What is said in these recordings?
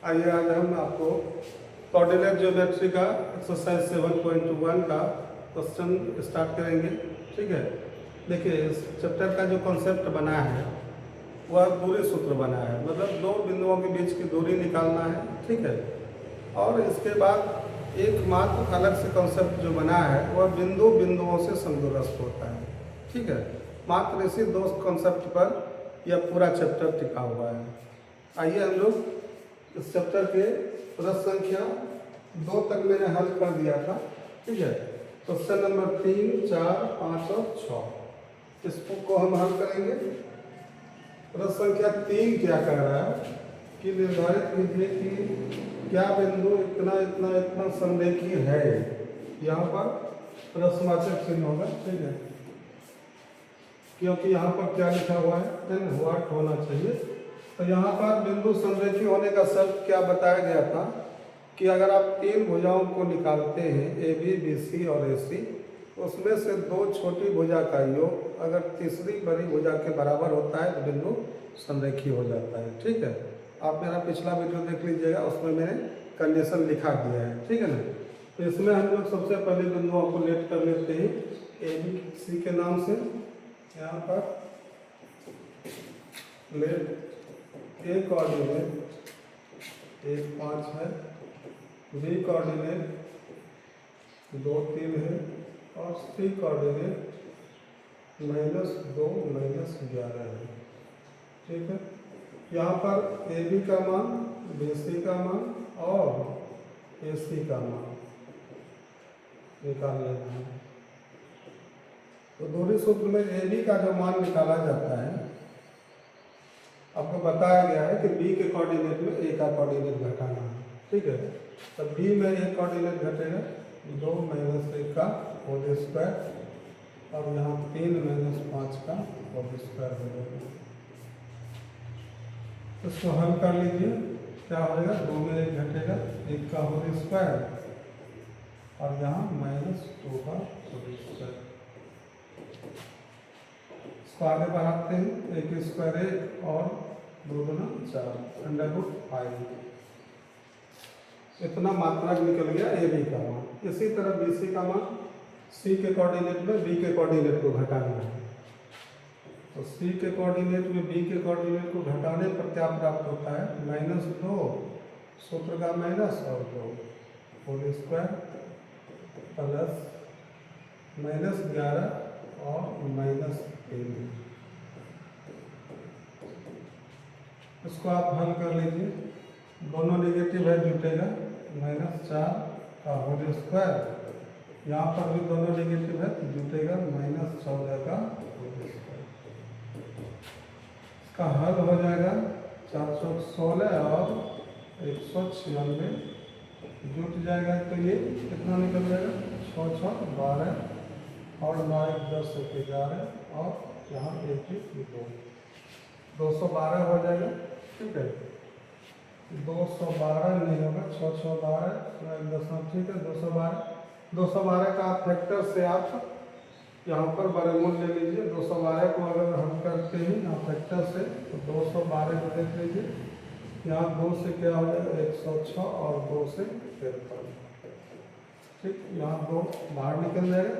आइए आज हम आपको कोऑर्डिनेट ज्योमेट्री का एक्सरसाइज 7.1 का क्वेश्चन स्टार्ट करेंगे। ठीक है, देखिए इस चैप्टर का जो कॉन्सेप्ट बना है वह दूरी सूत्र बना है, मतलब दो बिंदुओं के बीच की दूरी निकालना है। ठीक है, और इसके बाद एकमात्र अलग से कॉन्सेप्ट जो बना है वह बिंदुओं से समदूरस्थ होता है। ठीक है, मात्र इसी दो कॉन्सेप्ट पर यह पूरा चैप्टर टिका हुआ है। आइए हम लोग इस चैप्टर के प्रश्न संख्या 2 तक मैंने हल कर दिया था। ठीक है, क्वेश्चन नंबर 3, 4, 5 और 6 इसको हम हल करेंगे। प्रश्न संख्या 3 क्या कह रहा है कि निर्धारित कीजिए कि क्या बिंदु इतना इतना इतना संरेखीय है। यहाँ पर प्रश्नवाचक चिन्ह होगा। ठीक है, क्योंकि यहाँ पर क्या लिखा हुआ है, व्हाट होना चाहिए। तो यहाँ पर बिंदु संरेखीय होने का शर्त क्या बताया गया था कि अगर आप तीन भुजाओं को निकालते हैं AB, BC और AC, उसमें से दो छोटी भुजा का योग अगर तीसरी बड़ी भुजा के बराबर होता है तो बिंदु संरेखीय हो जाता है। ठीक है, आप मेरा पिछला वीडियो देख लीजिएगा, उसमें मैंने कंडीशन लिखा दिया है। ठीक है ना, तो इसमें हम लोग सबसे पहले बिंदुओं को लेट कर लेते हैं ABC के नाम से। यहाँ पर लेट A कोऑर्डिनेट 1, 5 है, B कोऑर्डिनेट 2, 3 है और C कोऑर्डिनेट -2, -11 है। ठीक है, यहाँ पर AB का मान, BC का मान और AC का मान निकाल लेना है। तो दूरी सूत्र में AB का जो मान निकाला जाता है, आपको बताया गया है कि B के कोऑर्डिनेट में A का कोऑर्डिनेट घटाना है। ठीक है, तो B में एक कोऑर्डिनेट घटेगा 2 - 1 का होल स्क्वायर और यहाँ 3 - 5 का होल स्क्वायर हो जाएगा। इसको हल कर लीजिए, क्या होगा, 2 में 1 घटेगा, 1 का होल स्क्वायर और यहाँ -2 का होल स्क्वायर। इसको आगे बढ़ाते हैं, 1 स्क्वायर 1 और 2 दूना 4 √5। इतना मात्रक निकल गया AB का मान। इसी तरह BC का मान, C के कोऑर्डिनेट में B के कोऑर्डिनेट को घटाना है। तो C के कोऑर्डिनेट में B के कोऑर्डिनेट को घटाने पर क्या प्राप्त होता है, -2 सूत्र का माइनस और 2 होल स्क्वायर प्लस -11 और -3। इसको आप हल कर लीजिए, दोनों नेगेटिव है, जुटेगा -4 का होल स्क्वायर। यहाँ पर भी दोनों नेगेटिव है तो जुटेगा -14 का होल स्क्वायर। इसका हल हो जाएगा 416 और 196 जुट जाएगा, तो ये कितना निकल जाएगा, 6, 6, 12 और 9, 10, 11 और यहाँ 1, 2, 212 हो जाएगा। ठीक है, 212 नहीं होगा, 6, 6, 12, 10, ठीक है, 212 का फैक्टर से आप यहाँ पर वर्गमूल ले लीजिए। 212 को अगर हम करते हैं यहाँ फैक्टर से तो 212 को देख लीजिए, यहाँ 2 से क्या हो जाएगा, 106 और 2 से 53। ठीक, यहाँ 2 बाहर निकल जाएगा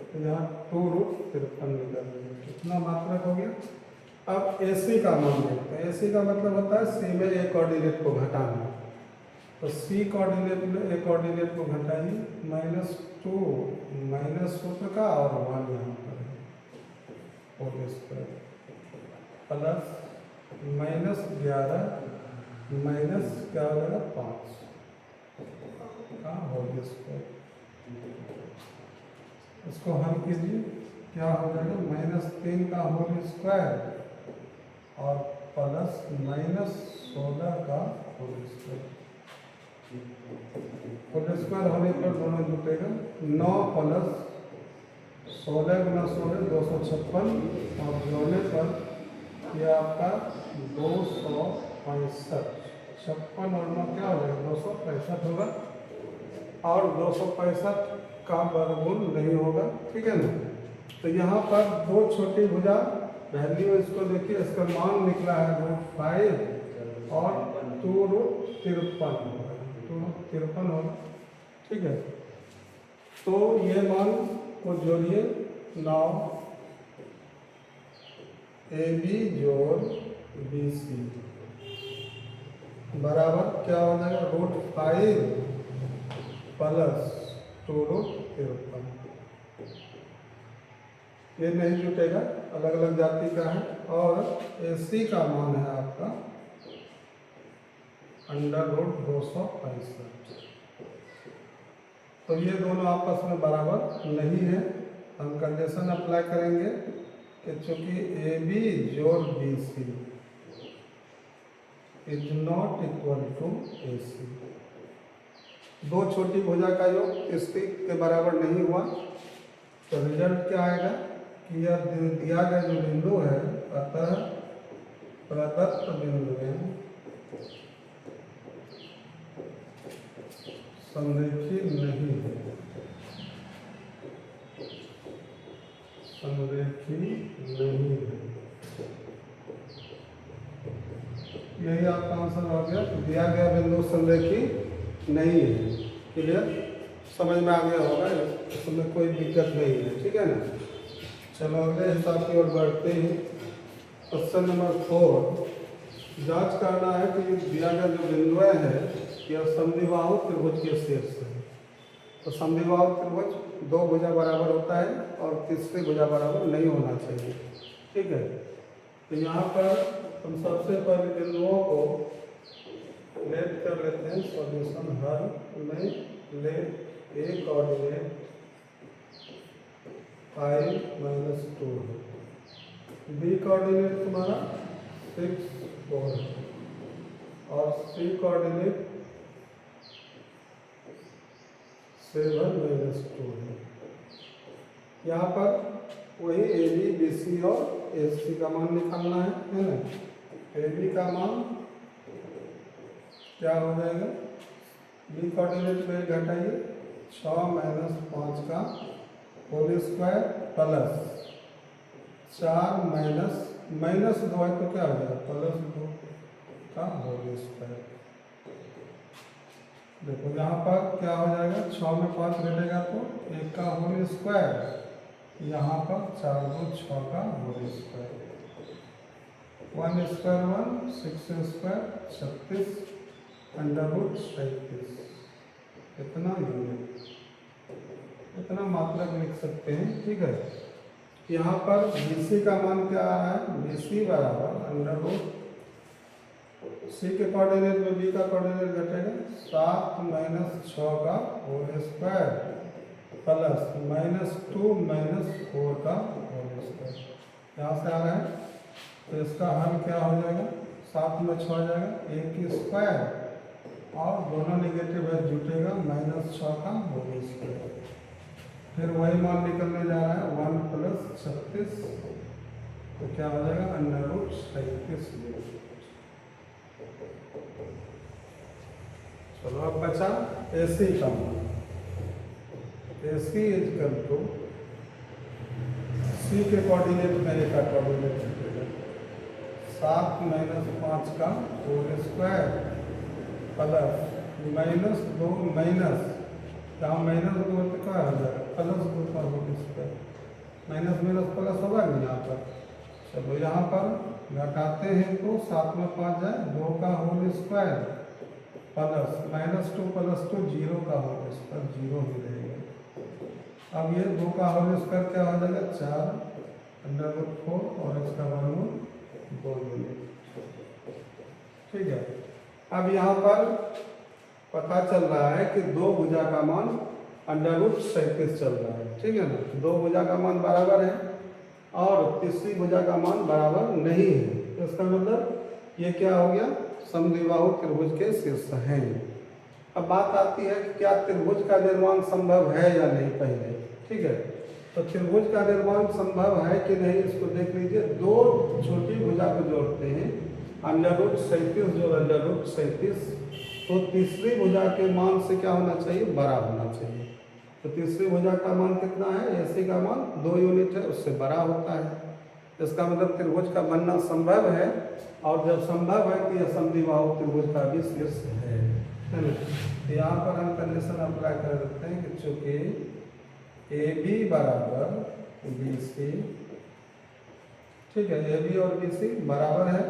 तो यहाँ 2√53 निकल जाएगा। कितना मात्रक हो गया। अब AC का मान देखते हैं। AC का मतलब होता है C में A कोऑर्डिनेट को घटाना। तो C कोऑर्डिनेट में A कोऑर्डिनेट को घटाइए, -2 माइनस सूत्र का और 1 यहाँ पर होल स्क्वायर प्लस -11 माइनस क्या हो जाएगा, 5 का होल स्क्वायर। इसको हल कीजिए, क्या हो जाएगा, -3 का होल स्क्वायर और प्लस -16 का होल स्क्वायर। होल स्क्वायर होने पर दोनों जुटेगा, 9 प्लस 16 गुना 16 256 और जोड़ने पर यह आपका 265। 56 और 9 क्या हो जाएगा, 265 होगा और 265 का वर्गमूल नहीं होगा। ठीक है ना, तो यहाँ पर दो छोटी भुजा वैल्यू इसको देखिए, इसका मान निकला है √5 और 2√53 होगा, 2√53 होगा। ठीक है, तो ये मान को जोड़िए। नाउ AB जोड़ BC बराबर क्या हो जाएगा, √5 प्लस 2√53। ये नहीं जुटेगा, अलग अलग जाति का है। और AC का मान है आपका √265। तो ये दोनों आपस में बराबर नहीं है। हम कंडीशन अप्लाई करेंगे कि चूंकि AB जोड़ BC is not equal to AC, दो छोटी भुजा का योग इसके के बराबर नहीं हुआ, तो रिजल्ट क्या आएगा कि यह दिया गया जो बिंदु है, अतः प्रदत्त बिंदु में समरेखी नहीं है, समरेखी नहीं है। यही आपका आंसर हो गया। दिया गया बिंदु समरेखी नहीं है। क्लियर, समझ में आ गया होगा, इसमें कोई दिक्कत नहीं है। ठीक है ना। चलो अगले हिसाब की ओर बढ़ते हैं। क्वेश्चन नंबर 4, जांच करना है कि दिया गया जो बिंदु है यह समद्विबाहु त्रिभुज के शीर्ष है। तो समद्विबाहु त्रिभुज दो भुजा बराबर होता है और तीसरी भुजा बराबर नहीं होना चाहिए। ठीक है, तो यहाँ पर हम सबसे पहले बिंदुओं को लेट कर लेते हैं। सॉल्यूशन हल में लेट A कोऑर्डिनेट 5-2 है, B कोऑर्डिनेट तुम्हारा 6, 4 है और C कोऑर्डिनेट 7-2 है। यहाँ पर वही AB, BC और AC का मान निकालना है ना। AB का मान क्या हो जाएगा, B कोऑर्डिनेट में घटाइए 6-5 का होल स्क्वायर प्लस 4 माइनस 2 है तो क्या हो जाएगा +2 का होल स्क्वायर। देखो यहाँ पर क्या हो जाएगा, 6 में 5 घटेगा तो 1 का होल स्क्वायर, यहाँ पर 4 2 6 का होल स्क्वायर, 1 स्क्वायर 1, 6 स्क्वायर 36 √37। इतना यूनिट, इतना मात्रक लिख सकते हैं। ठीक है, यहाँ पर BC का मान क्या आ रहा है, BC बराबर √C के कोऑर्डिनेट में B का कोऑर्डिनेट घटेगा 7-6 का होल स्क्वायर प्लस -2 -4 का होल स्क्वायर। यहाँ से आ रहा है तो इसका हल क्या हो जाएगा, 7 में 6 आ जाएगा 1 स्क्वायर और दोनों नेगेटिव है जुटेगा -6 का होल स्क्वायर। फिर वही मान निकलने जा रहा है 1 + 36 तो क्या हो जाएगा √37। चलो अब बचा AC का मान। AC इक्वल टू C के कोऑर्डिनेट में A का कोऑर्डिनेट घटेगा 7-5 का होल स्क्वायर प्लस -2 माइनस, यहाँ -2 तो क्या हो जाएगा +2 का होल स्क्वायर, माइनस प्लस होगा नहीं यहाँ पर। चलो यहाँ पर घटाते हैं तो 7 में 5 जाए 2 का होल स्क्वायर प्लस -2 + 2 0 का होल स्क्वायर, 0 ही रहेगा। अब ये 2 का होल स्क्वायर क्या हो जाएगा 4√4 और इसका वर्गमूल 2 यूनिट। ठीक है, अब यहाँ पर पता चल रहा है कि दो भुजा का मान √37 चल रहा है। ठीक है ना, दो भुजा का मान बराबर है और तीसरी भुजा का मान बराबर नहीं है। इसका मतलब ये क्या हो गया, समद्विबाहु त्रिभुज के शीर्ष हैं। अब बात आती है कि क्या त्रिभुज का निर्माण संभव है या नहीं पहले। ठीक है, तो त्रिभुज का निर्माण संभव है कि नहीं इसको देख लीजिए। दो छोटी भुजा को जोड़ते हैं √37 जो √37, तो तीसरी भुजा के मान से क्या होना चाहिए, बड़ा होना चाहिए। तो तीसरी भुजा का मान कितना है, AC का मान 2 यूनिट है, उससे बड़ा होता है। इसका मतलब त्रिभुज का बनना संभव है, और जब संभव है तो यह समद्विबाहु त्रिभुज का भी शीर्ष है ना। तो यहाँ पर हम कंडीशन अप्लाई कर देते हैं कि चूंकि ए बी बराबर बी सी, ठीक है, ए बी और बी सी बराबर है,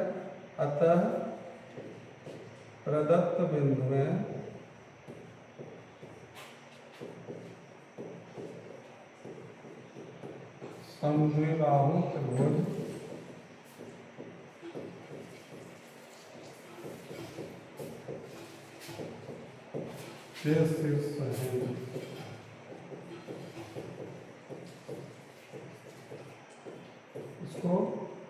अतः प्रदत्त बिंदु में समद्विबाहु त्रिभुज के शीर्ष है। इसको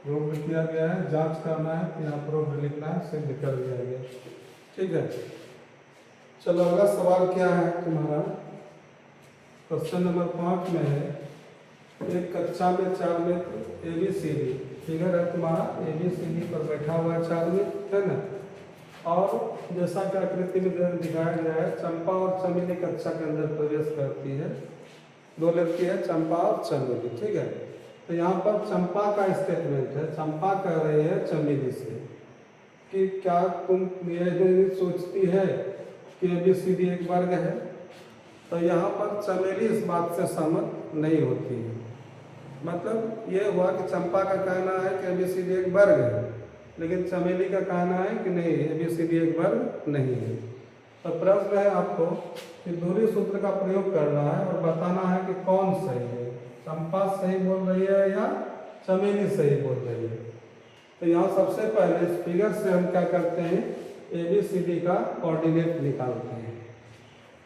प्रूव किया गया है, जांच करना है तो यहाँ प्रूव लिखना है, सिद्ध कर दिया गया, ठीक है। चलो अगला सवाल क्या है तुम्हारा, क्वेश्चन नंबर 5 में है, एक कक्षा में 4 मित्र ABCD फिगर है तुम्हारा, ABCD पर बैठा हुआ है 4 मित्र, है ना। और जैसा कि आकृति में दिखाया गया है, चंपा और चमेली कक्षा के अंदर प्रवेश करती है, 2 लड़की है चंपा और चमेली, ठीक है। तो यहाँ पर चंपा का स्टेटमेंट है, चंपा कह रही है चमेली से कि क्या तुम ये सोचती है कि ABCD एक वर्ग है। तो यहाँ पर चमेली इस बात से सहमत नहीं होती है, मतलब ये हुआ कि चंपा का कहना है कि ABCD एक वर्ग है, लेकिन चमेली का कहना है कि नहीं, ABCD एक वर्ग नहीं है। तो प्रश्न है आपको कि दूरी सूत्र का प्रयोग करना है और बताना है कि कौन सही है, चंपा सही बोल रही है या चमेली सही बोल रही है। तो यहाँ सबसे पहले इस फिगर से हम क्या करते हैं, ABCD का कोऑर्डिनेट निकालते हैं।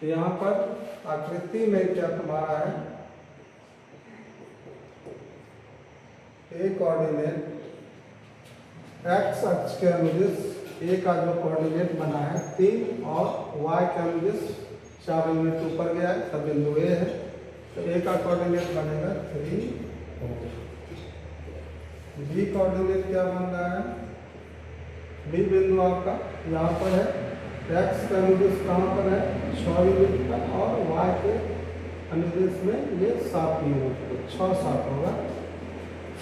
तो यहाँ पर आकृति में क्या तुम्हारा है, ए कोऑर्डिनेट एक्स अक्ष के अनुदिश ए का जो कोऑर्डिनेट बना है 3 और वाई के अनुदिश 4 यूनिट ऊपर गया है, तब बिंदु ए है। तो ए का कोऑर्डिनेट बनेगा 3, 4। बी कोऑर्डिनेट क्या बन रहा है, बी बिंदु आपका यहाँ पर है, एक्स का अनुदिश कहाँ पर है 6 यूनिट का, और वाई के अनुदिश में ये 7 यूनिट, 6 7 होगा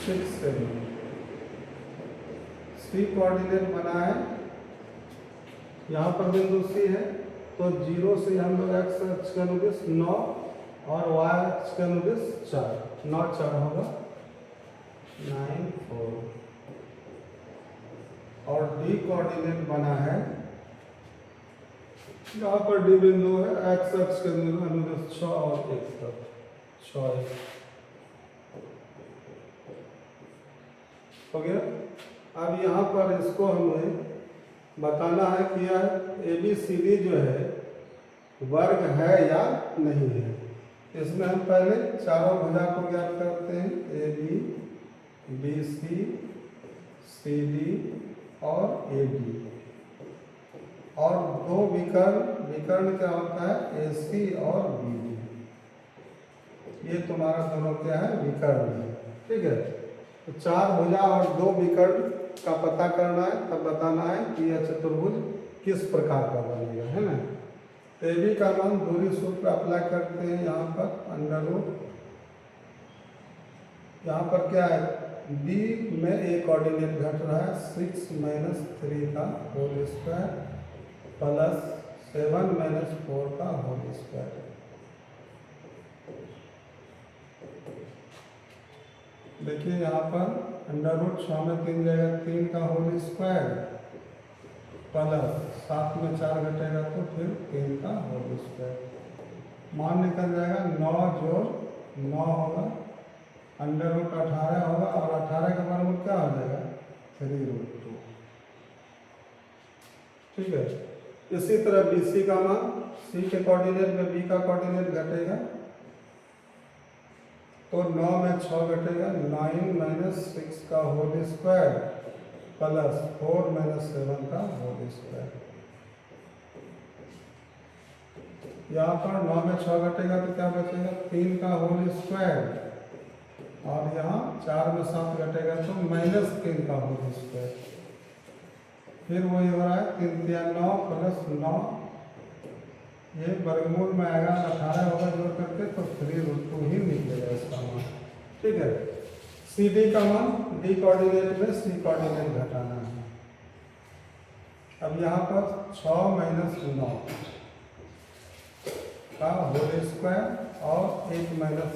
6 7। सी कोऑर्डिनेट बना है, यहाँ पर बिंदु सी है, तो 0 से हम लोग एक्स अक्ष के अनुदिश 9 और वाई अक्ष के अनुदिश 4, 9 4 होगा 9 4। और डी कोऑर्डिनेट बना है, यहाँ पर डी बिंदु है, एक्स अक्ष के अनुदिश 6 और 1 तक 6 1 हो गया। अब यहाँ पर इसको हमें बताना है कि यह ABCD जो है वर्ग है या नहीं है। इसमें हम पहले चारों भुजा को ज्ञात करते हैं, AB BC CD और AD, और 2 विकर्ण क्या होता है AC और BD, ये तुम्हारा दोनों क्या है विकर्ण है, ठीक है। तो 4 भुजा और 2 विकर्ण का पता करना है, तब बताना है कि यह चतुर्भुज किस प्रकार का बनेगा, है ना। AB का मान दूरी सूत्र अप्लाई करते हैं, यहाँ पर अंडर रूट, यहाँ पर क्या है D में A कोऑर्डिनेट घट रहा है 6 - 3 का होल स्क्वायर प्लस 7 - 4 का होल स्क्वायर। देखिए यहाँ पर अंडर रूट 6 में 3 जाएगा 3 का होल स्क्वायर प्लस 7 में 4 घटेगा तो फिर 3 का होल स्क्वायर। मान निकल जाएगा 9 जोड़ 9 होगा, अंडर रूट 18 होगा, और 18 का वर्गमूल क्या हो जाएगा 3√2, ठीक है। इसी तरह BC का मान, C के कोऑर्डिनेट में B का कोऑर्डिनेट घटेगा, तो 9 में 6 घटेगा 9 - 6 का होल स्क्वायर प्लस 4 - 7 का होल स्क्वायर। यहाँ पर 9 में 6 घटेगा तो क्या बचेगा 3 का होल स्क्वायर, और यहाँ 4 में 7 घटेगा तो -3 का होल स्क्वायर। फिर वही हो रहा है 3 3 9 प्लस 9, ये वर्गमूल में आएगा 18 होगा जोड़ करके, तो 3√2 ही निकलेगा इसका मान, ठीक है। सी डी का मान डी कोऑर्डिनेट में सी कोऑर्डिनेट घटाना है। अब यहाँ पर 6 माइनस 9 का होल स्क्वायर और 1 माइनस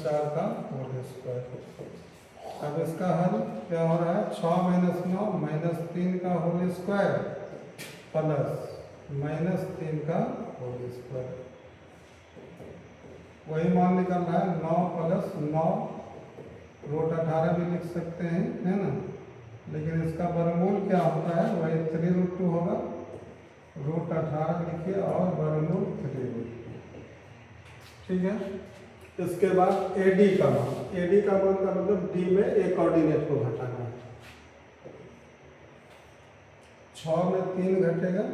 4 का होल स्क्वायर। अब इसका हल क्या हो रहा है, 6 माइनस 9 माइनस 3 का होल स्क्वायर प्लस माइनस 3 का होल स्क्वायर। वही मान निकल रहा है 9 प्लस 9 रूट 18 भी लिख सकते हैं, है ना, लेकिन इसका वर्गमूल क्या होता है, वही 3√2 होगा। रूट 18 लिखिए और वर्गमूल 3√2, ठीक है। इसके बाद AD का मान, AD का मान का मतलब D में A कोऑर्डिनेट को घटाना है। 6 में 3 घटेगा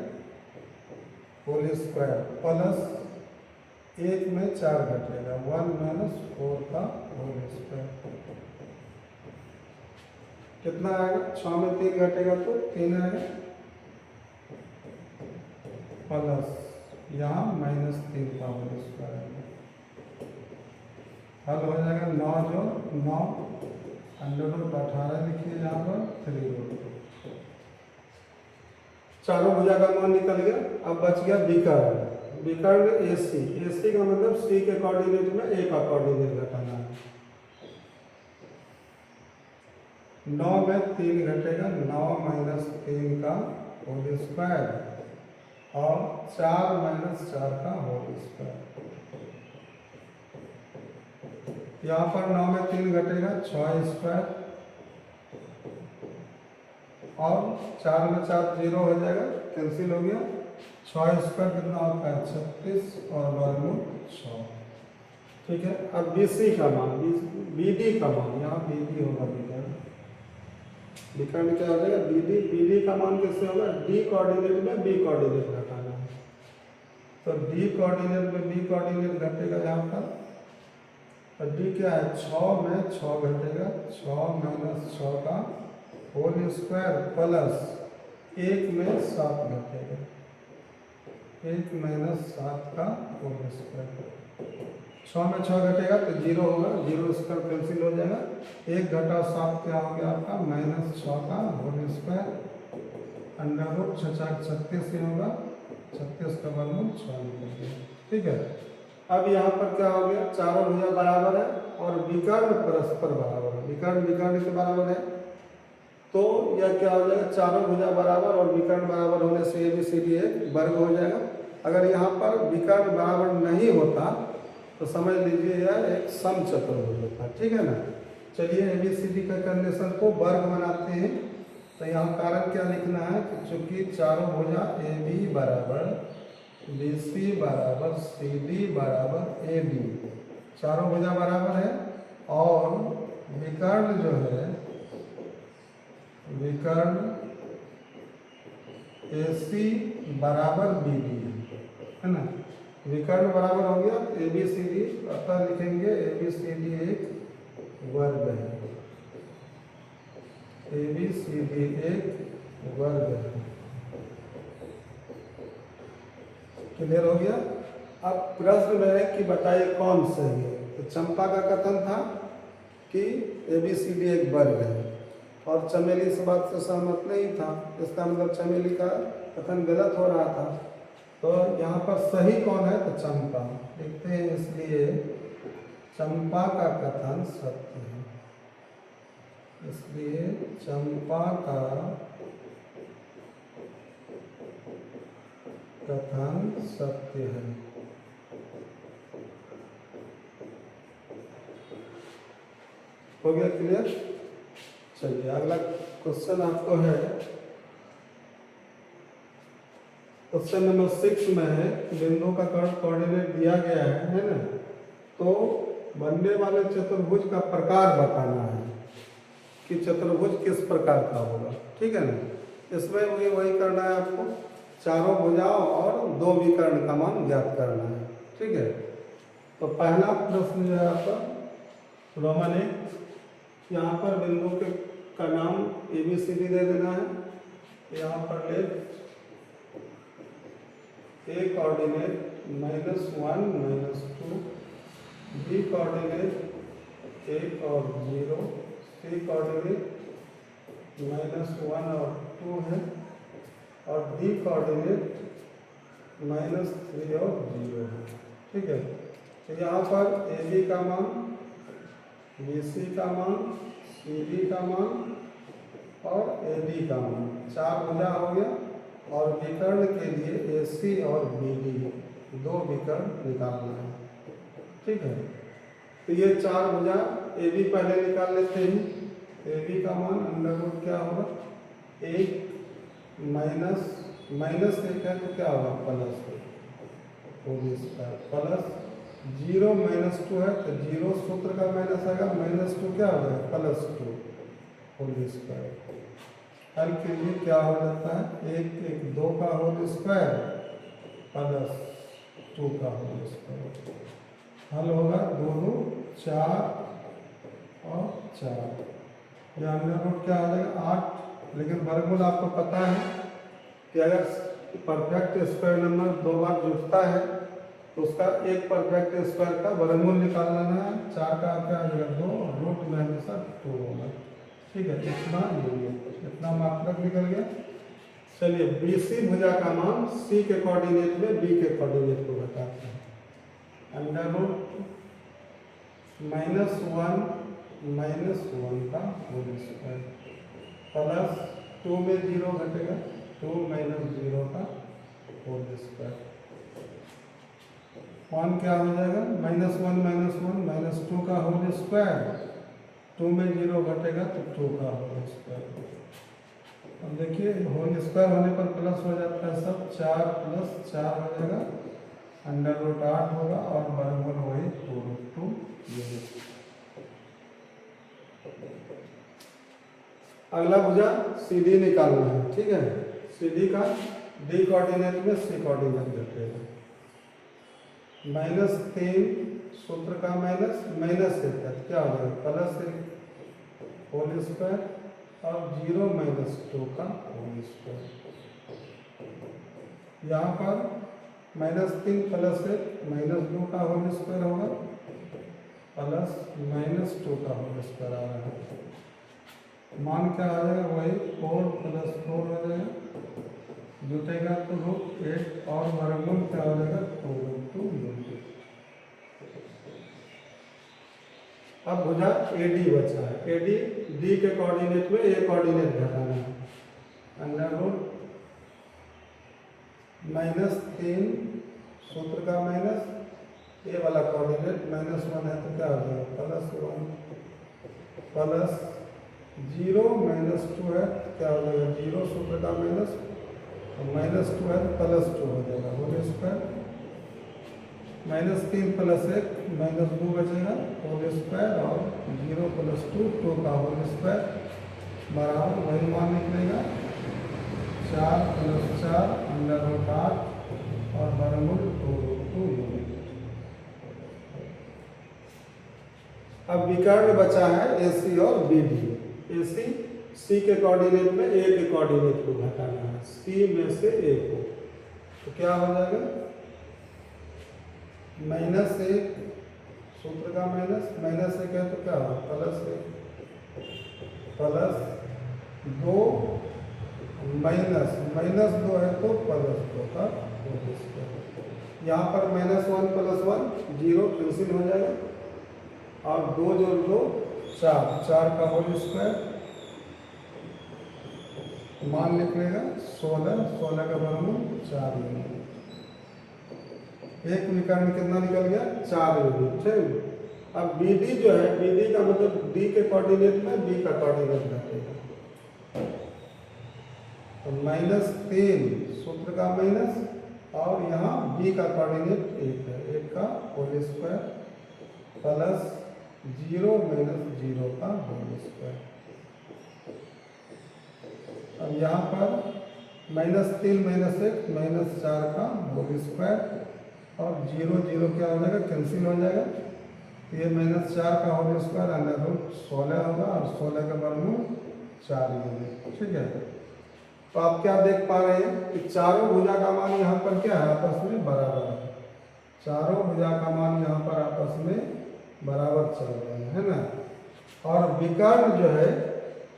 होल स्क्वायर प्लस 1 में 4 घटेगा 1 माइनस 4 का होल स्क्वायर। कितना आएगा, 6 में 3 घटेगा तो 3 आएगा प्लस यहाँ माइनस 3 का होल स्क्वायर आएगा। हल हो जाएगा 9 जो 9 अंडर रूट 18 लिखिए यहाँ पर 3√2। चारों भुजा का मान निकल गया। अब बच गया विकर्ण। विकर्ण AC, AC का मतलब C के कोऑर्डिनेट में A का कोऑर्डिनेट घटाना है। 9 में 3 घटेगा 9 माइनस 3 का होल स्क्वायर और 4 माइनस 4 का होल स्क्वायर। यहाँ पर 9 में 3 घटेगा 6 स्क्वायर और 4 में 4 0 हो जाएगा, कैंसिल हो गया। 6 स्क्वायर कितना होता है 36 और वर्गमूल 6, ठीक है। अब BC का मान, BD का मान, यहाँ BD होगा विकर्ण। विकर्ण क्या हो जाएगा BD का मान किससे होगा, D कोऑर्डिनेट में B कोऑर्डिनेट घटाना है। तो D कोऑर्डिनेट में B कोऑर्डिनेट घटेगा यहाँ पर। तो D क्या है, 6 में 6 घटेगा 6 माइनस 6 का होल स्क्वायर प्लस 1 में 7 घटेगा 1 माइनस 7 का होल स्क्वायर। 6 में 6 घटेगा तो 0 होगा, 0 स्क्वायर कैंसिल हो जाएगा। 1 घटा 7 क्या हो गया आपका माइनस 6 का होल स्क्वायर। अंडर रूट 6 36 ही होगा, 36 का वर्गमूल 6 निकल गया, ठीक है। अब यहाँ पर क्या हो गया, चारों भुजा बराबर है और विकर्ण परस्पर बराबर है। विकर्ण विकर्ण के बराबर है तो यह क्या हो जाएगा, चारों भुजा बराबर और विकर्ण बराबर होने से ABCD एक वर्ग हो जाएगा। अगर यहाँ पर विकर्ण बराबर नहीं होता तो समझ लीजिए यह एक समचतुर्भुज होता है, ठीक है ना। चलिए ABCD का कंडीशन को वर्ग बनाते हैं। तो यहाँ कारण क्या लिखना है कि चूंकि चारों भुजा AB बराबर BC बराबर CD बराबर AD, चारों भुजा बराबर है और विकर्ण जो है विकर्ण AC बराबर BD है ना। विकर्ण बराबर हो गया ABCD, अतः लिखेंगे ABCD एक वर्ग है, ABCD एक वर्ग है। क्लियर हो गया। अब प्रश्न में है कि बताइए कौन सही है। तो चंपा का कथन था कि ABCD एक वर्ग है और चमेली इस बात से सहमत नहीं था, इसका मतलब चमेली का कथन गलत हो रहा था। तो यहाँ पर सही कौन है, तो चंपा लिखते हैं, इसलिए चंपा का कथन सत्य है, इसलिए चंपा का कथन सत्य है। हो गया क्लियर। चलिए अगला क्वेश्चन आपको है, क्वेश्चन नंबर 6 में है बिंदु का कोऑर्डिनेट दिया गया है ना। तो बनने वाले चतुर्भुज का प्रकार बताना है कि चतुर्भुज किस प्रकार का होगा, ठीक है ना। इसमें मुझे वही करना है, आपको चारों भुजाओं और 2 विकर्ण का मान ज्ञात करना है, ठीक है। तो पहला प्रश्न जो है आपका रोमन 1, यहाँ पर बिंदु के का नाम ABCD दे देना है। यहाँ पर ले A कोऑर्डिनेट -1 -2, B कोऑर्डिनेट 1 और 0, सी कोऑर्डिनेट -1 और 2 है, और डी कोऑर्डिनेट -3 और 0 है। ठीक है, तो यहाँ पर ए बी का मान, बी सी का मान, सी डी का मान और ए डी का मान, 4 भुजा हो गया। और विकर्ण के लिए ए सी और बी डी 2 विकर्ण निकालना है। ठीक है, तो ये 4 भुजा ए बी पहले निकाल लेते हैं। ए बी का मान अंडर रूट क्या होगा, 1 माइनस 1 है तो क्या होगा, प्लस प्लस 0 -2 है तो 0 सूत्र का माइनस आएगा, -2 क्या हो जाएगा, +2 होल स्क्वायर। हल के लिए क्या हो जाता है, 1 1 2 का होल स्क्वायर प्लस 2 का होल स्क्वायर। हल होगा 2 2 4 और 4, या अंडर रूट क्या हो जाएगा 8। लेकिन वर्गमूल आपको पता है कि अगर परफेक्ट स्क्वायर नंबर 2 बार जुड़ता है तो उसका एक परफेक्ट स्क्वायर का वर्गमूल निकालना है। 4 का क्या आ जाएगा 2, और रूट में हमेशा 2 होगा। ठीक है, इतना मात्रक निकल गया। चलिए बी सी भुजा का मान सी के कोऑर्डिनेट में बी के कोऑर्डिनेट को बताते हैं। अंडर रूट -1 का होल स्क्वायर प्लस 2 में 0 घटेगा, 2 - 0 का होल स्क्वायर। मान क्या हो जाएगा, -1 -2 का होल स्क्वायर, 2 में 0 घटेगा तो 2 का होल स्क्वायर। अब देखिए होल स्क्वायर होने पर प्लस हो जाता है सब, 4 + 4 हो जाएगा, अंडर रूट 8 होगा, और वर्गमूल वही 2√2 ये। अगला भुजा सी डी निकालना है। ठीक है, सी डी का डी कोऑर्डिनेट में सी कोऑर्डिनेट घटेगा, -3 सूत्र का -1 है क्या हो जाएगा, +1 होल स्क्वायर, और 0 - 2 का होल स्क्वायर। यहाँ पर -3 + 1 -2 का होल स्क्वायर होगा, प्लस -2 का होल स्क्वायर आ रहा है। मान क्या आ जाएगा, वही 4 + 4 हो जाएगा, जुटेगा तो रूट 8, और वर्गमूल क्या हो जाएगा 2√2। अब भुजा ए डी बचा है। ए डी डी के कोऑर्डिनेट में ए कोऑर्डिनेट घटाना है। अंडर रूट -3 सूत्र का माइनस, ए वाला कोऑर्डिनेट -1 है तो क्या हो जाएगा, +1 प्लस 0 - 2 है तो क्या हो जाएगा, 0 सूत्र का माइनस, और -2 है तो +2 हो जाएगा होल स्क्वायर। -3 + 1 -2 बचेगा होल स्क्वायर, और 0 + 2 2 का होल स्क्वायर बराबर वही मान निकलेगा, 4 + 4 अंडर रूट 8, और वर्गमूल 2√2 यूनिट। अब विकर्ण बचा है ए सी और बी डी। ए सी सी के कोऑर्डिनेट में ए के कोऑर्डिनेट को घटाना है, सी में से ए को, तो क्या हो जाएगा, -1 सूत्र का -1 है तो क्या होगा, +1 प्लस 2 -2 है तो +2 का होल स्क्वायर। यहाँ पर -1 + 1 0 कैंसिल हो जाएगा, और 2 जोड़ 2 4 का होल स्क्वायर। मान निकलेगा 16 का वर्गमूल 4 यूनिट। एक विकर्ण कितना निकल गया, 4 यूनिट। ठीक, अब बी डी जो है, बी डी का मतलब डी के कोऑर्डिनेट में बी का कोऑर्डिनेट घटेगा, तो -3 सूत्र का माइनस, और यहाँ बी का कोऑर्डिनेट 1 है, 1 का होल स्क्वायर प्लस 0 - 0 का होल स्क्वायर। अब यहाँ पर -3 - 1 -4 का होल स्क्वायर, और 0 0 क्या हो जाएगा, कैंसिल हो जाएगा, तो ये -4 का होल स्क्वायर अंडर रूट 16 होगा, और 16 का वर्गमूल 4 यूनिट। ठीक है, तो आप क्या देख पा रहे हैं कि चारों भुजा का मान यहाँ पर क्या है, आपस में बराबर है। चारों भुजा का मान यहाँ पर आपस में बराबर चल रहे हैं, है ना। और विकर्ण जो है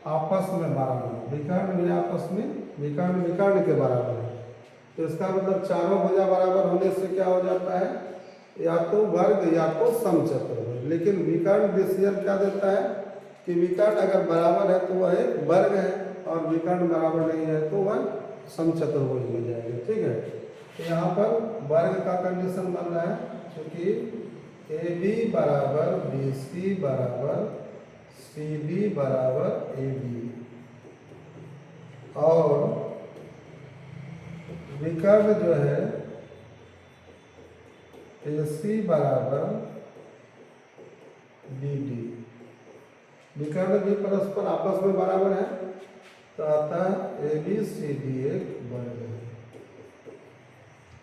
आपस में बराबर, विकर्ण भी आपस में विकर्ण विकर्ण के बराबर है। तो इसका मतलब चारों भुजा बराबर होने से क्या हो जाता है, या तो वर्ग या तो समचतुर्भुज। लेकिन विकर्ण डिसीजन क्या देता है कि विकर्ण अगर बराबर है तो वह एक वर्ग है, और विकर्ण बराबर नहीं है तो वह समचतुर्भुज में जाएगा। ठीक है, तो यहाँ पर वर्ग का कंडीशन बन रहा है, क्योंकि ए बी बराबर बी सी बराबर सी बी बराबर ए बी, और विकर्ण जो है ए सी बराबर बी डी। विकर्ण भी परस्पर आपस में बराबर है, तो आता है ए बी सी डी एक वर्ग है,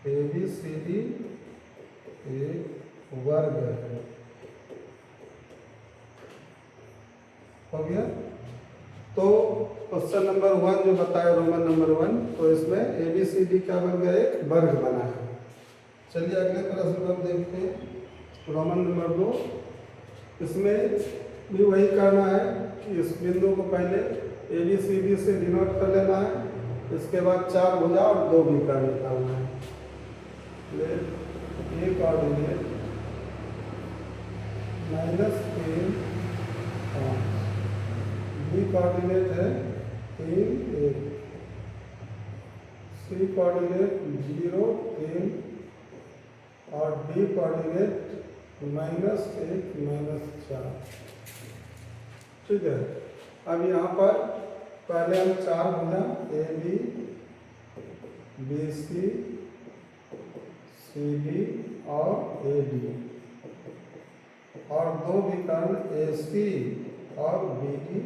ए बी सी डी एक वर्ग है। हो गया। तो क्वेश्चन नंबर 1 जो बताया रोमन नंबर 1, तो इसमें ए बी सी डी क्या बन गया, एक वर्ग बना है। चलिए अगले प्रश्न पर देखते हैं, रोमन नंबर 2। इसमें भी वही करना है कि इस बिंदु को पहले ए बी सी डी से डिनोट कर लेना है, इसके बाद 4 भुजा और 2 विकर्ण निकालना है। ए कोऑर्डिनेट -3 5, बी कोऑर्डिनेट है 3 1, सी कोऑर्डिनेट 0 3, और डी कोऑर्डिनेट -1 -4। ठीक है, अब यहाँ पर पहले हम 4 भुजा A B B C C D और ए डी, और 2 विकर्ण ए सी और बी डी,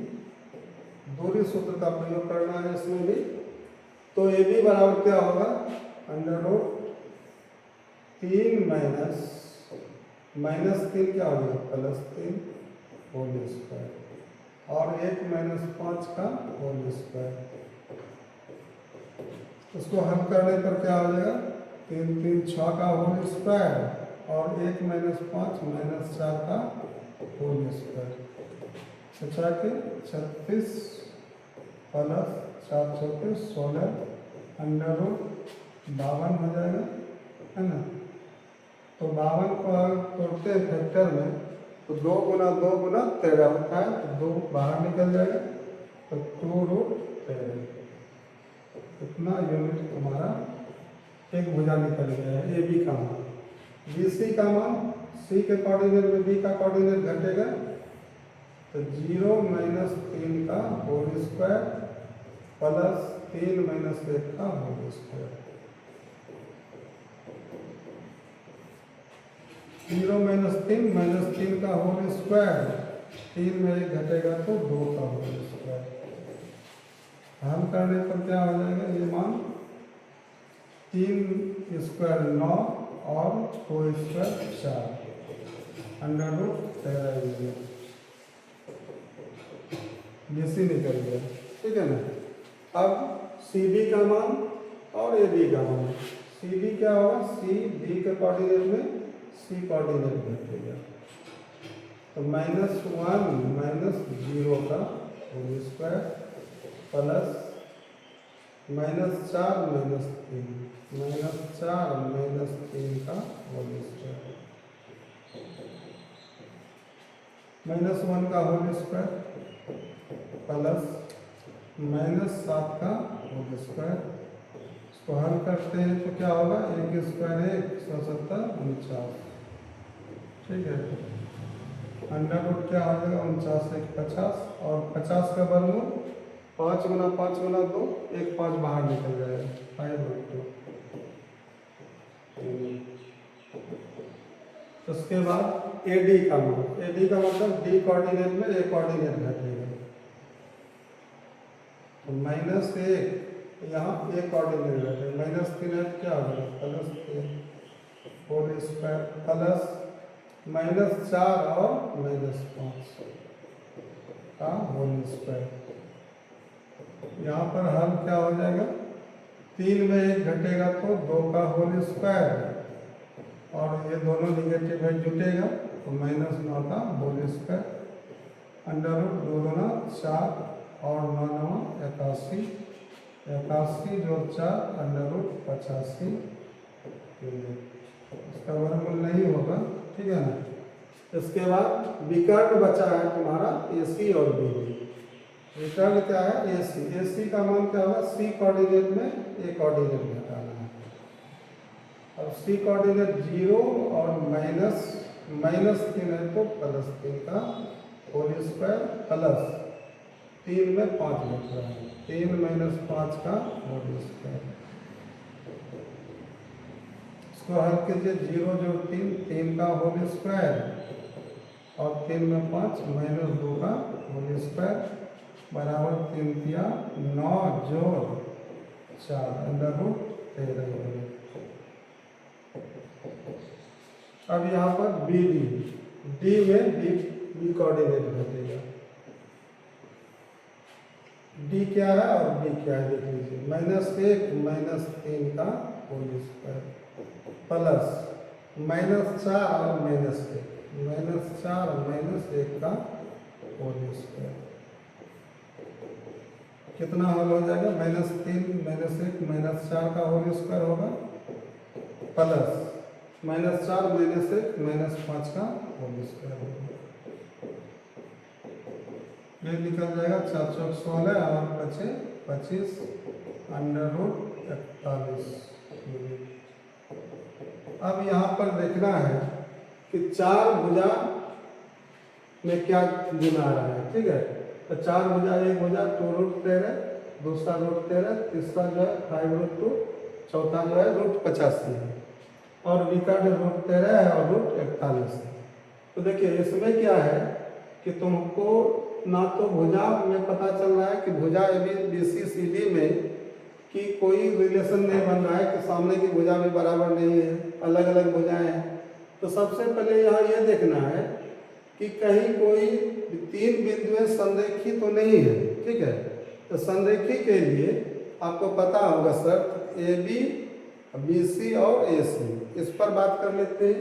दूरी सूत्र का प्रयोग करना है इसमें भी। तो ए बी बराबर क्या होगा, √3 -3 क्या होगा, +3 होल स्क्वायर, और 1 -5 का होल स्क्वायर। उसको हल करने पर क्या हो जाएगा, 3 3 6 का होल स्क्वायर, और 1 -5 -4 का होल स्क्वायर। 6 के 36 प्लस 4 चौके 16, √52 हो जाएगा, है ना। तो 52 को तोड़ते हैं फैक्टर में, तो 2 गुना 2 गुना 13 होता है, तो 2 बाहर निकल जाएगा, तो 2√13। इतना यूनिट तुम्हारा एक भुजा निकल गया है ए बी का मान। बी सी का मान, सी के कोऑर्डिनेट में बी का कोऑर्डिनेट घटेगा, तो 0 -3 का होल स्क्वायर प्लस 3 -1 का होल स्क्वायर। 0 -3 का होल स्क्वायर, 3 में 1 घटेगा तो 2 का होल स्क्वायर। हल करने पर क्या हो जाएगा, ये मान 3 स्क्वायर 9 और 2 स्क्वायर 4, √13 बीसी निकल गया। ठीक है ना। अब सी डी का मान और ए बी का मान, सी डी क्या होगा, सी डी के कोऑर्डिनेट में सी कोऑर्डिनेट घटेगा, तो -1 -0 का होल स्क्वायर प्लस -4 -3 का होल स्क्वायर, -1 का होल स्क्वायर प्लस -7 का होल स्क्वायर। इसको हल करते हैं तो क्या होगा, 1 स्क्वायर 170 49। ठीक है, √, क्या हो जाएगा 49 1 50, और 50 का वर्गमूल 5 गुना 5 गुना 2, 1 5 बाहर निकल जाएगा, 5/2। उसके बाद ए डी का मान, ए डी का मतलब डी कोऑर्डिनेट में ए कोऑर्डिनेट घटेगा, तो -1 यहाँ ए कोऑर्डिनेट घटेगा, -3 क्या होगा, +3 होल स्क्वायर प्लस -4 और -5 का होल स्क्वायर। यहाँ पर हल क्या हो जाएगा, 3 में 1 घटेगा तो 2 का होल स्क्वायर, और ये दोनों निगेटिव है जुटेगा, तो -9 का होल स्क्वायर, अंडर रूट 2 दूना 4 और 9 9 81, 81 जोड़ 4 अंडर रूट 85, इसका वर्गमूल नहीं होगा, ठीक है ना। इसके बाद विकर्ण बचा है तुम्हारा AC और BD। विकर्ण क्या है? AC का मान क्या होगा? C कोऑर्डिनेट में A कोऑर्डिनेट घटाना है। अब C कोऑर्डिनेट 0 और -3 है तो +3 का होल स्क्वायर प्लस 3 में 5 लिख रहा है, 3 - 5 का होल स्क्वायर। इसको हल कीजिए, 0 जोड़ 3 3 का होल स्क्वायर और 3 में 5 -2 का होल स्क्वायर बराबर 3 दिया 9 जोड़ 4 अंडर रूट 13। अब यहाँ पर BD, D में B कोऑर्डिनेट घटेगा। D क्या है और B क्या है देख लीजिए, -1 -3 का होल स्क्वायर प्लस -4 और -1, -4 और -1 का होल स्क्वायर। कितना होल हो जाएगा? -3 -1 -4 का होल स्क्वायर होगा प्लस -4 -1 -5 का होल स्क्वायर होगा। ये निकल जाएगा 4 चौक 16 और बचे 25 अंडर रूट 41। अब यहाँ पर देखना है कि 4 भुजा में क्या गुना आ रहा है, ठीक है। तो 4 भुजा, एक भुजा 2 रूट 13, दूसरा रूट 13, तीसरा जो है 5 रूट 2, चौथा जो है रूट 85 है और विकर्ण रूट 13 है और रूट 41 है। तो देखिए इसमें क्या है कि तुमको ना तो भुजा में पता चल रहा है कि भुजा ABC CD में कि कोई रिलेशन नहीं बन रहा है कि सामने की भुजा भी बराबर नहीं है, अलग अलग भुजाएं हैं। तो सबसे पहले यहाँ ये देखना है कि कहीं कोई 3 बिंदुएं संरेखी तो नहीं है, ठीक है। तो संरेखी के लिए आपको पता होगा शर्त AB, BC और AC। इस पर बात कर लेते हैं।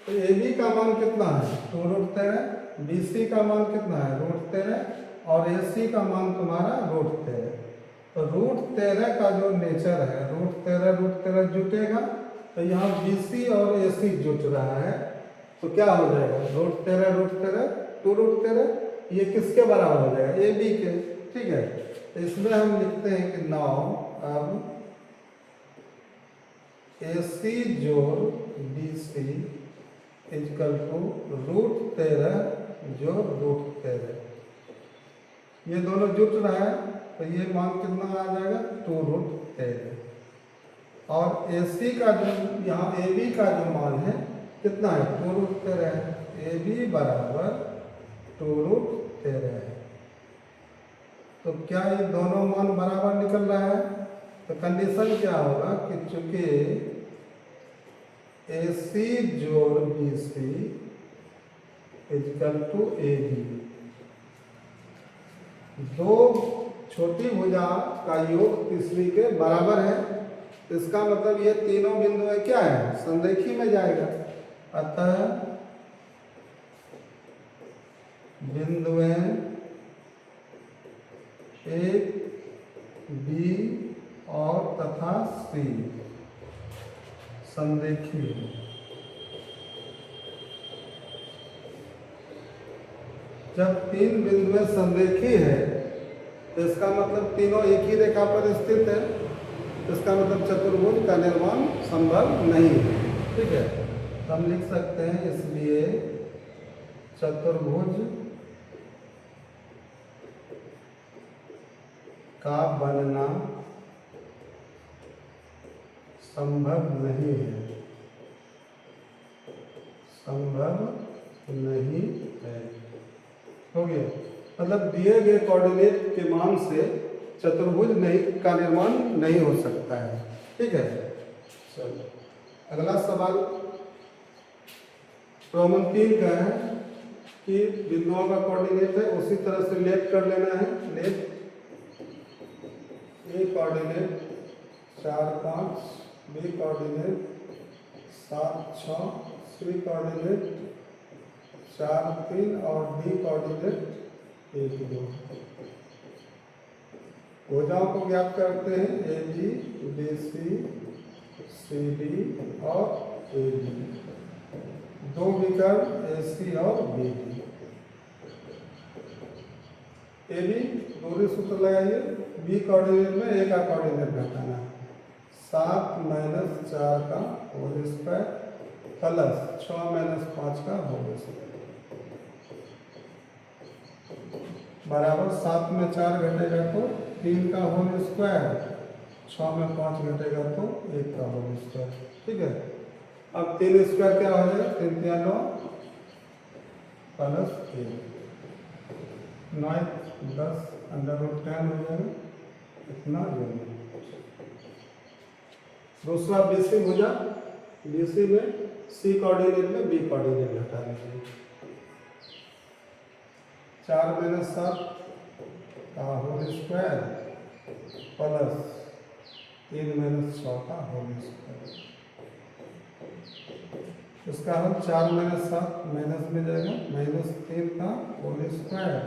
तो AB का मान कितना है? 2 रूट 13, BC का मान कितना है? रूट 13 और AC का मान तुम्हारा रूट 13। तो रूट 13 का जो नेचर है, रूट 13 जुटेगा, तो यहाँ BC और AC जुट रहा है, तो क्या हो जाएगा? रूट 13 2 रूट 13, ये किसके बराबर हो जाएगा? AB के, ठीक है। तो इसमें हम लिखते हैं कि 9 अब AC जोड़ BC इक्वल टू रूट 13 जोड़ रूट 13। ये दोनों जुट रहा है तो ये मान कितना आ जाएगा? 2 रूट 13। और AC का जो यहाँ AB का जो मान है कितना है? 2 रूट 13 है। AB बराबर 2 रूट 13 है। तो क्या ये दोनों मान बराबर निकल रहा है? तो कंडीशन क्या होगा कि चूंकि AC जोड़ BC इक्वल टू AB, दो छोटी भुजा का योग तीसरी के बराबर है। इसका मतलब ये तीनों बिंदुएं क्या है? संरेखी में जाएगा। अतः बिंदुएं A, B और तथा C संरेखी है। जब 3 बिंदुएं संरेखी है तो इसका मतलब तीनों एक ही रेखा पर स्थित है, इसका मतलब चतुर्भुज का निर्माण संभव नहीं है, ठीक है। हम लिख सकते हैं इसलिए चतुर्भुज का बनना संभव नहीं है, संभव नहीं है। हो गया, मतलब दिए गए कोऑर्डिनेट के मान से चतुर्भुज नहीं का निर्माण नहीं हो सकता है, ठीक है। चलो अगला सवाल प्रॉब्लम 3 का है कि बिंदुओं का कोऑर्डिनेट है, उसी तरह से लेफ्ट कर लेना है। Left A coordinate 4 5, B coordinate 7 6, C coordinate 4 3 और डी कोऑर्डिनेट 1 2। भुजाओं को ज्ञात करते हैं A B B C D और ए डी। दो विकर्ण ए सी और बी डी। ए बी दूरी सूत्र लगाइए। बी कोऑर्डिनेट में ए का कोऑर्डिनेट घटाना है। 7 - 4 का होल स्क्वायर प्लस 6 - 5 का होल स्क्वायर बराबर 7 में 4 घटेगा तो 3 का होल स्क्वायर, 6 में 5 घटेगा तो 1 का होल स्क्वायर। ठीक है। अब 3 स्क्वायर क्या हो जाएगा? 3 3 9 प्लस 1 9 10 √10 हो जाएगा। इतना यूनिट। दूसरा बीसी भुजा। बीसी में सी कोऑर्डिनेट में बी कोऑर्डिनेट घटा लीजिए। 4 - 7 का होल स्क्वायर प्लस 3 - 6 का होल स्क्वायर। इसका हल 4 - 7 माइनस में जाएगा, -3 का होल स्क्वायर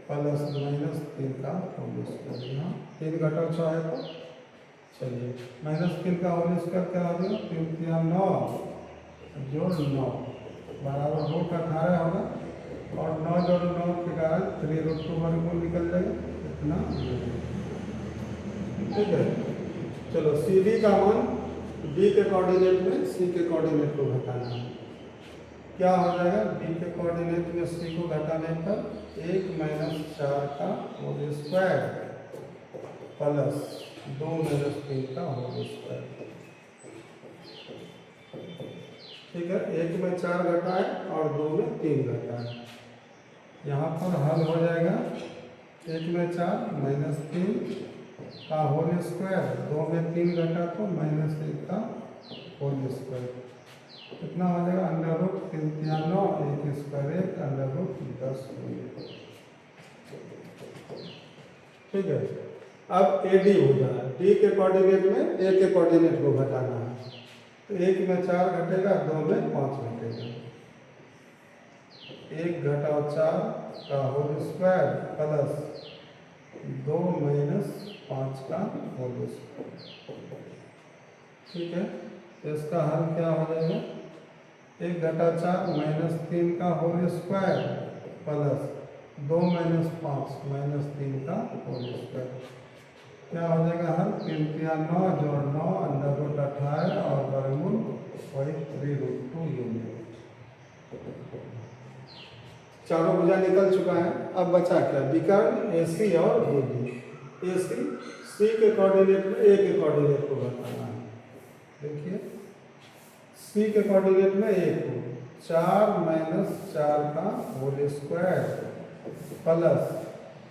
प्लस -3 का होल स्क्वायर। यहाँ 3 घटाओ 6 है तो चलिए -3 का होल स्क्वायर क्या हो गया? 3 3 9 जोड़ 9 बराबर रूट 18 होगा और 9 जोड़ 9 के कारण 3√2 वर्गमूल निकल जाएगा। इतना। ठीक है। चलो सी डी का मान डी के कोऑर्डिनेट में सी के कोऑर्डिनेट को घटाना है। क्या हो जाएगा? डी के कोऑर्डिनेट में सी को घटाने पर 1 - 4 का होल स्क्वायर प्लस 2 - 3 का होल स्क्वायर। ठीक है। 1 में 4 घटा है और 2 में 3 घटा है। यहाँ पर हल हो जाएगा 1 में 4 -3 का होल स्क्वायर, 2 में 3 घटा तो -1 का होल स्क्वायर। कितना हो जाएगा? √3 3 9 1 स्क्वायर 1 √10। ठीक है। अब ए डी हो जाए। डी के कोऑर्डिनेट में ए के कोऑर्डिनेट को घटाना है। तो 1 में 4 घटेगा, 2 में 5 घटेगा। 1 घटाओ 4 का होल स्क्वायर प्लस 2 - 5 का होल स्क्वायर। ठीक है। तो इसका हल क्या हो जाएगा? 1 घटा 4 -3 का होल स्क्वायर प्लस 2 - 5 -3 का होल स्क्वायर। क्या हो जाएगा हल? 3 3 9 जोड़ 9 √18 और वर्गमूल वही 3√2 यूनिट। चारों भुजा निकल चुका है। अब बचा क्या? विकर्ण ए सी और बी डी। ए सी के कोऑर्डिनेट में ए के कोऑर्डिनेट को घटाना है। देखिए सी के कोऑर्डिनेट में ए को 4 - 4 का होल स्क्वायर प्लस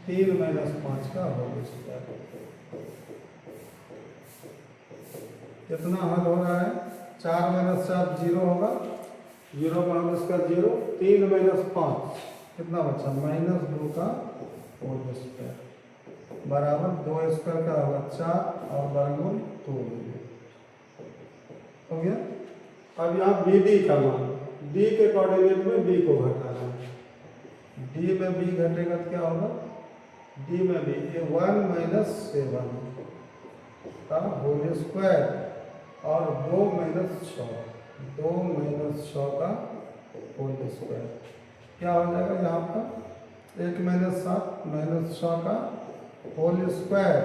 3 - 5 का होल स्क्वायर। कितना हल हो रहा है? 4 - 4 0 होगा, 0 का होल स्क्वायर 0, 3 - 5 कितना बचा? -2 का होल स्क्वायर बराबर 2 स्क्वायर का होगा 4 और वर्गमूल 2 हो गया। अब यहाँ बी डी का मान, डी के कोऑर्डिनेट में बी को घटाना है। डी में बी घटेगा तो क्या होगा? डी में बी 1 - 7 का होल स्क्वायर और 2 - 6 का होल स्क्वायर। क्या हो जाएगा यहाँ पर? 1 - 7 -6 का होल स्क्वायर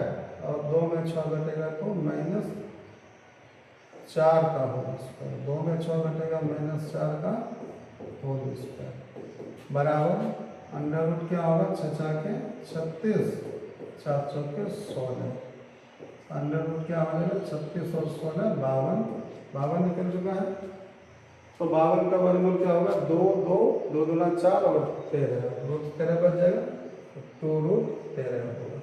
और 2 में 6 घटेगा तो -4 का होल स्क्वायर। 2 में 6 घटेगा -4 का होल स्क्वायर बराबर अंडर रूट क्या होगा? 6 के 36 4 चौके 16। अंडर रूट क्या हो जाएगा? 36 और 16 52 निकल चुका है। तो 52 का वर्गमूल क्या होगा? 2 2 2 दूना 4 और 13 √13 बच जाएगा। 2√13 होगा।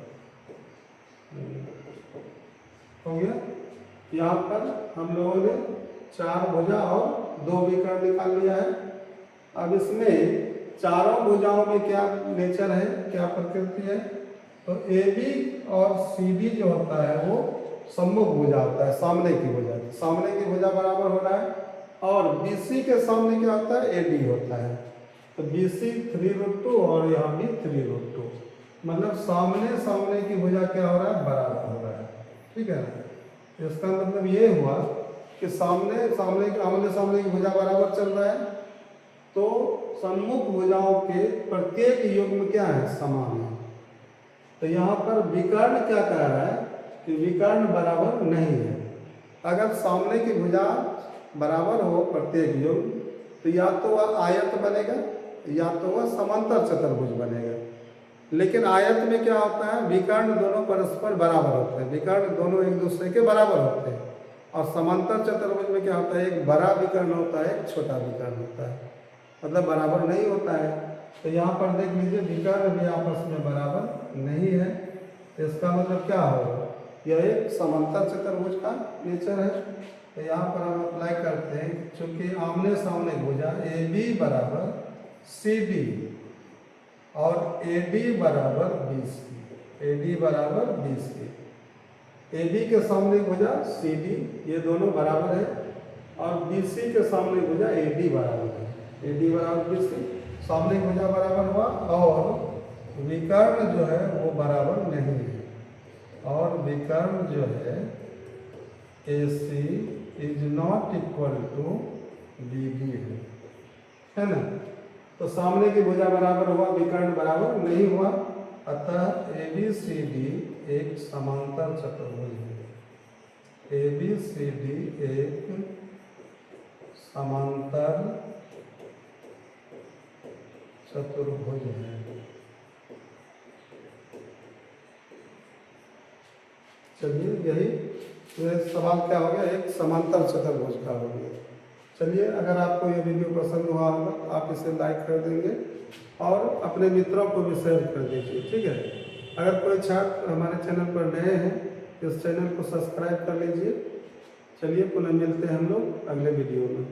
हो गया। यहाँ पर हम लोगों ने 4 भुजा और 2 विकर्ण निकाल लिया है। अब इसमें चारों भुजाओं में क्या नेचर है, क्या प्रकृति है? तो ए बी और सी डी जो होता है वो सम्मुख भुजा होता है, सामने की भुजा। सामने की भुजा बराबर हो रहा है। और बी सी के सामने क्या होता है? ए डी होता है। तो BC 3√2 और यहाँ भी 3√2, मतलब सामने सामने की भुजा क्या हो रहा है, बराबर हो रहा है। ठीक है ना, इसका मतलब ये हुआ कि सामने सामने की आमने सामने की भुजा बराबर चल रहा है, तो सम्मुख भुजाओं के प्रत्येक युग्म क्या है, समान है। तो यहाँ पर विकर्ण क्या कह रहा है कि विकर्ण बराबर नहीं है। अगर सामने की भुजा बराबर हो प्रत्येक युग्म, तो या तो वह आयत बनेगा या तो वह समांतर चतुर्भुज बनेगा। लेकिन आयत में क्या होता है, विकर्ण दोनों परस्पर बराबर होते हैं, विकर्ण दोनों एक दूसरे के बराबर होते हैं। और समांतर चतुर्भुज में क्या होता है, एक बड़ा विकर्ण होता है, एक छोटा विकर्ण होता है, मतलब बराबर नहीं होता है। तो यहाँ पर देख लीजिए विकर्ण भी आपस में बराबर नहीं है। तो इसका मतलब क्या होगा, यह एक समांतर चतुर्भुज का नेचर है। तो यहाँ पर हम अप्लाई करते हैं, चूंकि आमने सामने भुजा AB बराबर CD और AD बराबर BC, AD बराबर BC, AB के सामने भुजा CD, ये दोनों बराबर है, और BC के सामने भुजा AD बराबर है, AD बराबर BC, सामने भुजा बराबर हुआ। और विकर्ण जो है वो बराबर नहीं है, और विकर्ण जो है AC is not equal to BD है ना। तो सामने की भुजा बराबर हुआ, विकर्ण बराबर नहीं हुआ, अतः ABCD एक समांतर चतुर्भुज है। ABCD एक समांतर चतुर्भुज है। चलिए, यही सवाल क्या हो गया, एक समांतर चतुर्भुज का हो गया। चलिए, अगर आपको ये वीडियो पसंद हुआ होगा तो आप इसे लाइक कर देंगे और अपने मित्रों को भी शेयर कर दीजिए। ठीक है, अगर कोई छात्र हमारे चैनल पर नए हैं, इस चैनल को सब्सक्राइब कर लीजिए। चलिए, पुनः मिलते हैं हम लोग अगले वीडियो में।